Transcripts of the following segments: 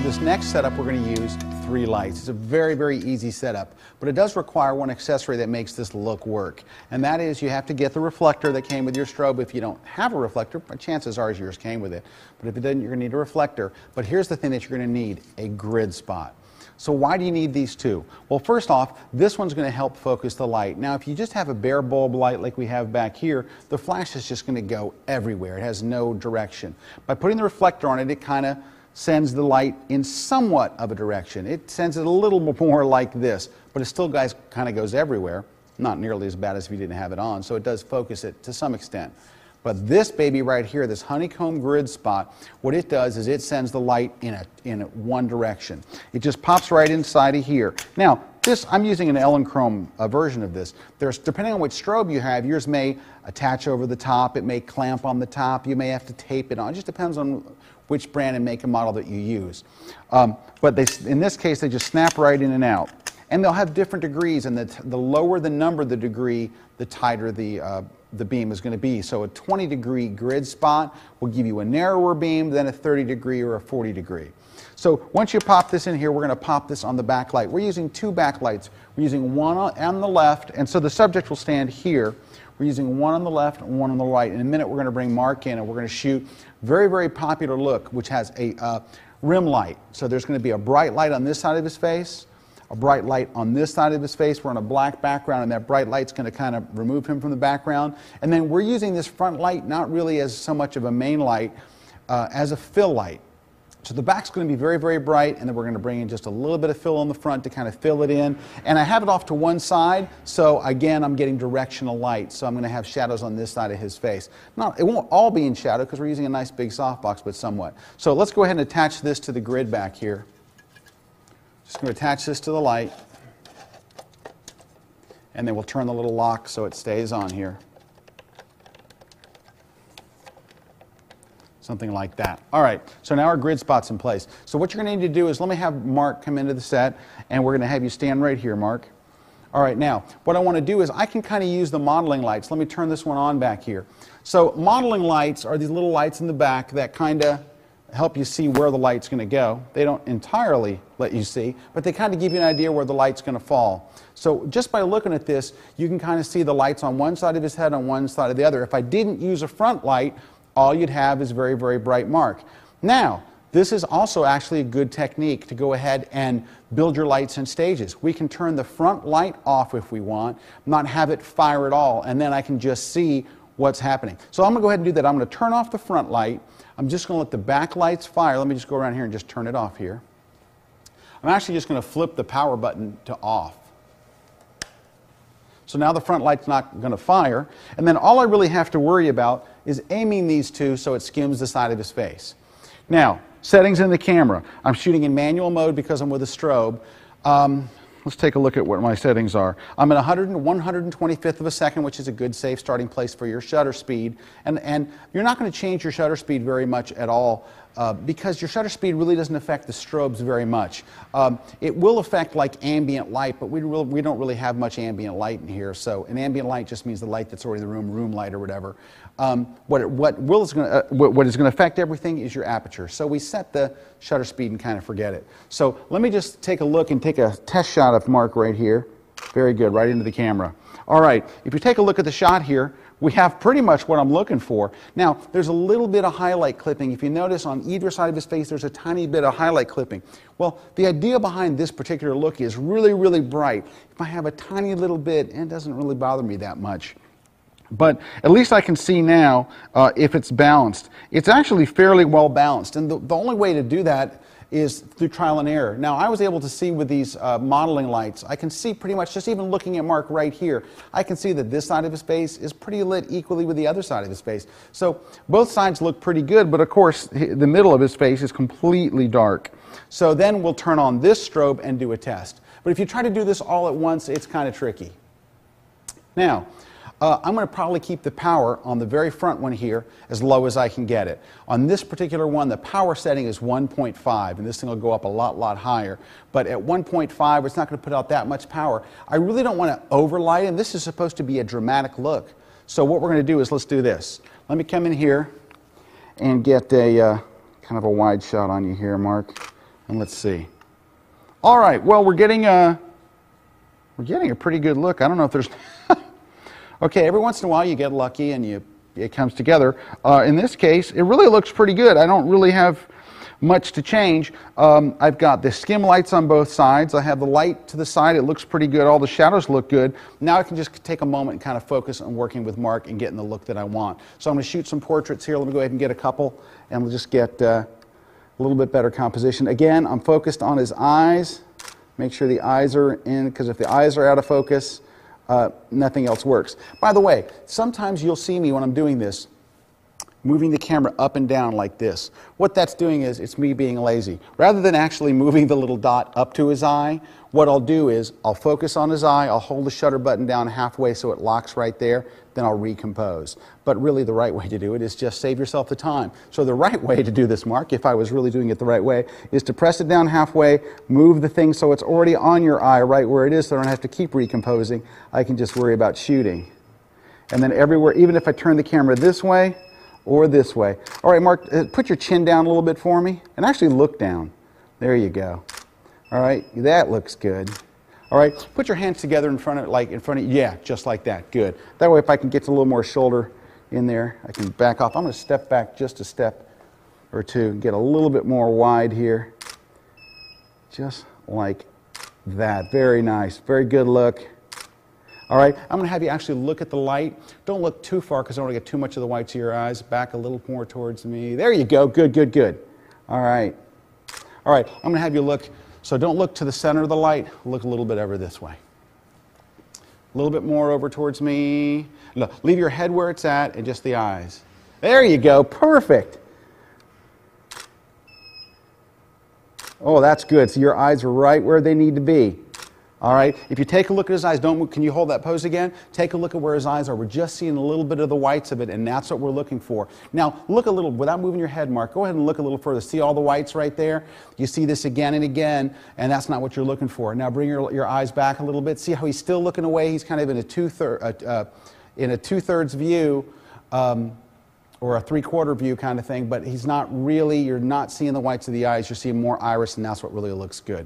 This next setup, we're going to use 3 lights. It's a very, very easy setup, but it does require one accessory that makes this look work, and that is you have to get the reflector that came with your strobe. If you don't have a reflector, chances are yours came with it, but if it didn't, you're going to need a reflector. But here's the thing that you're going to need: a grid spot. So why do you need these two? Well, first off, this one's going to help focus the light. Now, if you just have a bare bulb light like we have back here, the flash is just going to go everywhere. It has no direction. By putting the reflector on it, it kind of sends the light in somewhat of a direction. It sends it a little more like this, but it still kind of goes everywhere. Not nearly as bad as if you didn't have it on, so it does focus it to some extent. But this baby right here, this honeycomb grid spot, what it does is it sends the light in one direction. It just pops right inside of here. Now, I'm using an Elechrome version of this. Depending on which strobe you have, yours may attach over the top, it may clamp on the top, you may have to tape it on. It just depends on which brand and make and model that you use. But in this case, they just snap right in and out. And they'll have different degrees, and the lower the number, the degree, the tighter the beam is going to be. So a 20-degree grid spot will give you a narrower beam than a 30-degree or a 40-degree. So once you pop this in here, we're going to pop this on the backlight. We're using 2 backlights. We're using one on the left, and so the subject will stand here. We're using one on the left and one on the right. In a minute, we're going to bring Mark in, and we're going to shoot very, very popular look, which has a rim light. So there's going to be a bright light on this side of his face, a bright light on this side of his face. We're on a black background, and that bright light's going to kind of remove him from the background. And then we're using this front light not really as so much of a main light, as a fill light. So the back's going to be very, very bright, and then we're going to bring in just a little bit of fill on the front to kind of fill it in. And I have it off to one side, so again, I'm getting directional light. So I'm going to have shadows on this side of his face. It won't all be in shadow because we're using a nice big softbox, but somewhat. So let's go ahead and attach this to the grid back here. Just going to attach this to the light, and then we'll turn the little lock so it stays on here. Something like that. All right, so now our grid spot's in place. So what you're going to need to do is let me have Mark come into the set, and we're going to have you stand right here, Mark. All right, now, what I want to do is I can kind of use the modeling lights. Let me turn this one on back here. So modeling lights are these little lights in the back that kind of help you see where the light's going to go. They don't entirely let you see, but they kind of give you an idea where the light's going to fall. So just by looking at this, you can kind of see the lights on one side of his head, on one side of the other. If I didn't use a front light, all you'd have is very, very bright Mark. Now, this is also actually a good technique to go ahead and build your lights in stages. We can turn the front light off if we want, not have it fire at all, and then I can just see what's happening. So I'm going to go ahead and do that. I'm going to turn off the front light. I'm just going to let the back lights fire. Let me just go around here and just turn it off here. I'm actually just going to flip the power button to off. So now the front light's not going to fire, and then all I really have to worry about is aiming these two so it skims the side of his face. Now, settings in the camera. I'm shooting in manual mode because I'm with a strobe. Let's take a look at what my settings are. I'm at 125th of a second, which is a good safe starting place for your shutter speed. And you're not going to change your shutter speed very much at all because your shutter speed really doesn't affect the strobes very much. It will affect like ambient light, but we don't really have much ambient light in here. So an ambient light just means the light that's already in the room light or whatever. What is going to affect everything is your aperture. So we set the shutter speed and kind of forget it. So let me just take a look and take a test shot of Mark right here. Very good, right into the camera. All right, if you take a look at the shot here, we have pretty much what I'm looking for. Now, there's a little bit of highlight clipping. If you notice on either side of his face, there's a tiny bit of highlight clipping. Well, the idea behind this particular look is really, really bright. If I have a tiny little bit, it doesn't really bother me that much. But at least I can see now if it's balanced. It's actually fairly well balanced, and the only way to do that is through trial and error. Now, I was able to see with these modeling lights, I can see pretty much just even looking at Mark right here, I can see that this side of his face is pretty lit equally with the other side of his face. So both sides look pretty good, but of course the middle of his face is completely dark. So then we'll turn on this strobe and do a test. But if you try to do this all at once, it's kind of tricky. Now, I'm going to probably keep the power on the very front one here as low as I can get it. On this particular one, the power setting is 1.5, and this thing will go up a lot higher. But at 1.5, it's not going to put out that much power. I really don't want to overlight, and this is supposed to be a dramatic look. So what we're going to do is let's do this. Let me come in here and get a kind of a wide shot on you here, Mark. And let's see. All right, well, we're getting a pretty good look. I don't know if there's... Okay, every once in a while you get lucky and it comes together. In this case, it really looks pretty good. I don't really have much to change. I've got the skim lights on both sides. I have the light to the side. It looks pretty good. All the shadows look good. Now I can just take a moment and kind of focus on working with Mark and getting the look that I want. So I'm going to shoot some portraits here. Let me go ahead and get a couple, and we'll just get a little bit better composition. Again, I'm focused on his eyes. Make sure the eyes are in, because if the eyes are out of focus, nothing else works. By the way, sometimes you'll see me when I'm doing this moving the camera up and down like this. What that's doing is it's me being lazy. Rather than actually moving the little dot up to his eye, what I'll do is I'll focus on his eye, I'll hold the shutter button down halfway so it locks right there, then I'll recompose. But really the right way to do it is just save yourself the time. So the right way to do this, Mark, if I was really doing it the right way, is to press it down halfway, move the thing so it's already on your eye right where it is so I don't have to keep recomposing. I can just worry about shooting. And then everywhere, even if I turn the camera this way, or this way. All right, Mark, put your chin down a little bit for me, and actually look down. There you go. All right, that looks good. All right, put your hands together in front of, yeah, just like that, good. That way if I can get a little more shoulder in there, I can back off. I'm going to step back just a step or two, get a little bit more wide here. Just like that, very nice, very good look. All right, I'm going to have you actually look at the light. Don't look too far because I don't want to get too much of the whites of your eyes. Back a little more towards me. There you go. Good, good, good. All right. All right, I'm going to have you look. So don't look to the center of the light. Look a little bit over this way. A little bit more over towards me. Look, leave your head where it's at and just the eyes. There you go. Perfect. Oh, that's good. So your eyes are right where they need to be. All right, if you take a look at his eyes, don't move. Can you hold that pose again? Take a look at where his eyes are. We're just seeing a little bit of the whites of it, and that's what we're looking for. Now, look a little, without moving your head, Mark, go ahead and look a little further. See all the whites right there? You see this again and again, and that's not what you're looking for. Now, bring your eyes back a little bit. See how he's still looking away? He's kind of in a two-thirds view, or a three-quarter view kind of thing, but he's not really, you're not seeing the whites of the eyes. You're seeing more iris, and that's what really looks good.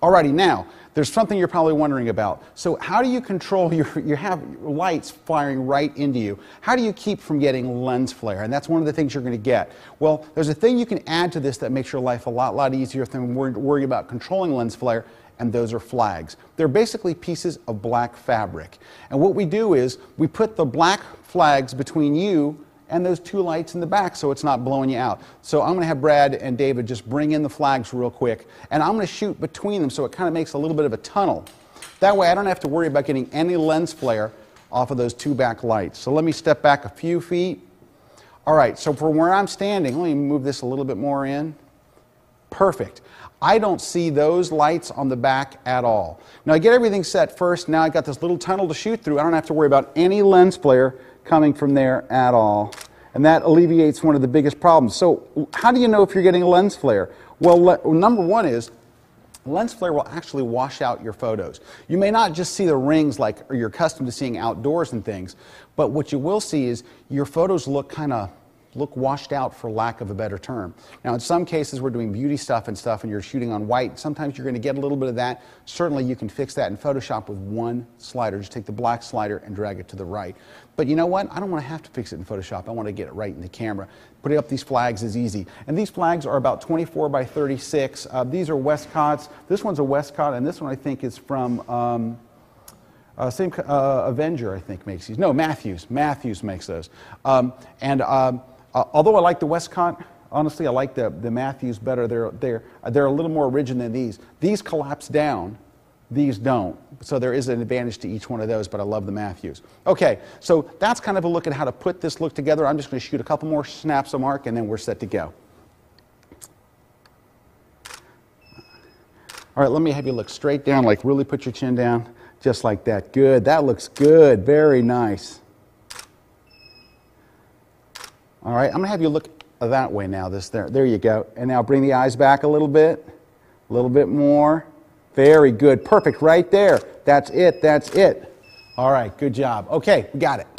Alrighty, now, there's something you're probably wondering about. So how do you control you have lights firing right into you. How do you keep from getting lens flare? And that's one of the things you're going to get. Well, there's a thing you can add to this that makes your life a lot easier than worry about controlling lens flare, and those are flags. They're basically pieces of black fabric. And what we do is we put the black flags between you and those two lights in the back so it's not blowing you out. So I'm going to have Brad and David just bring in the flags real quick, and I'm going to shoot between them so it kind of makes a little bit of a tunnel. That way I don't have to worry about getting any lens flare off of those two back lights. So let me step back a few feet. All right, so from where I'm standing, let me move this a little bit more in. Perfect. I don't see those lights on the back at all. Now I get everything set first. Now I got this little tunnel to shoot through. I don't have to worry about any lens flare coming from there at all. And that alleviates one of the biggest problems. So how do you know if you're getting a lens flare? Well, number one is lens flare will actually wash out your photos. You may not just see the rings like you're accustomed to seeing outdoors and things, but what you will see is your photos look washed out, for lack of a better term. Now in some cases we're doing beauty stuff and you're shooting on white. Sometimes you're going to get a little bit of that. Certainly you can fix that in Photoshop with one slider. Just take the black slider and drag it to the right. But you know what? I don't want to have to fix it in Photoshop. I want to get it right in the camera. Putting up these flags is easy. And these flags are about 24 by 36. These are Westcott's. This one's a Westcott, and this one I think is from Avenger, I think, makes these. No, Matthews. Matthews makes those. Although I like the Westcott, honestly, I like the Matthews better. They're a little more rigid than these. These collapse down. These don't. So there is an advantage to each one of those, but I love the Matthews. Okay, so that's kind of a look at how to put this look together. I'm just going to shoot a couple more snaps of Mark, and then we're set to go. All right, let me have you look straight down, like really put your chin down, just like that. Good. That looks good. Very nice. All right, I'm going to have you look that way now. There you go. And now bring the eyes back a little bit more. Very good. Perfect. Right there. That's it. That's it. All right. Good job. Okay. We got it.